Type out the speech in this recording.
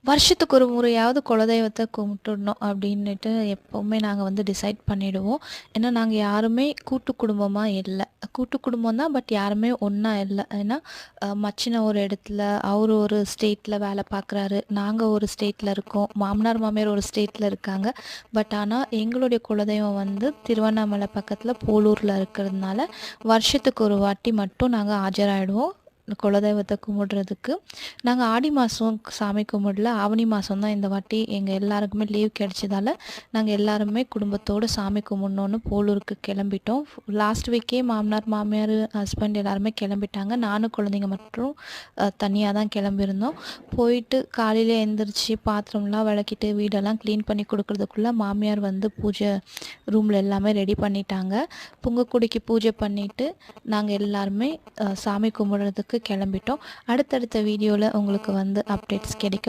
வருஷத்துக்கு ஒரு முறையாவது குலதெய்வத்த கும்பிட்டுடணும் அப்படின்னுட்டு எப்போவுமே நாங்கள் வந்து டிசைட் பண்ணிடுவோம். ஏன்னா நாங்கள் யாருமே கூட்டு குடும்பமாக இல்லை. கூட்டு குடும்பம் தான், பட் யாருமே ஒன்றா இல்லை. ஏன்னா மச்சினன் ஒரு இடத்துல, அவர் ஒரு ஸ்டேட்டில் வேலை பார்க்குறாரு, நாங்கள் ஒரு ஸ்டேட்டில் இருக்கோம், மாமனார் மாமியார் ஒரு ஸ்டேட்டில் இருக்காங்க. பட் ஆனால் எங்களுடைய குலதெய்வம் வந்து திருவண்ணாமலை பக்கத்தில் போலூரில் இருக்கிறதுனால வருஷத்துக்கு ஒரு வாட்டி மட்டும் நாங்கள் ஆஜராகிடுவோம் குலதெய்வத்தை கும்பிடுறதுக்கு. நாங்கள் ஆடி மாதம் சாமி கும்பிடல, ஆவணி மாதம் தான் இந்த வாட்டி எங்கள் எல்லாருக்குமே லீவ் கிடைச்சதால நாங்கள் எல்லாருமே குடும்பத்தோடு சாமி கும்பிட்ணுன்னு போலூருக்கு கிளம்பிட்டோம். லாஸ்ட் வீக்கே மாமனார் மாமியார் ஹஸ்பண்ட் எல்லாருமே கிளம்பிட்டாங்க. நானும் குழந்தைங்க மட்டும் தனியாக தான் கிளம்பியிருந்தோம். போயிட்டு காலையில் எழுந்திரிச்சு பாத்திரம்லாம் விளக்கிட்டு வீடெல்லாம் க்ளீன் பண்ணி கொடுக்குறதுக்குள்ளே மாமியார் வந்து பூஜை ரூமில் எல்லாமே ரெடி பண்ணிட்டாங்க. புங்கக்குடிக்கு பூஜை பண்ணிவிட்டு நாங்கள் எல்லாருமே சாமி கும்பிட்றதுக்கு கிளம்பிட்டோம். அடுத்தடுத்த வீடியோவில் உங்களுக்கு வந்து அப்டேட்ஸ் கிடைக்கும்.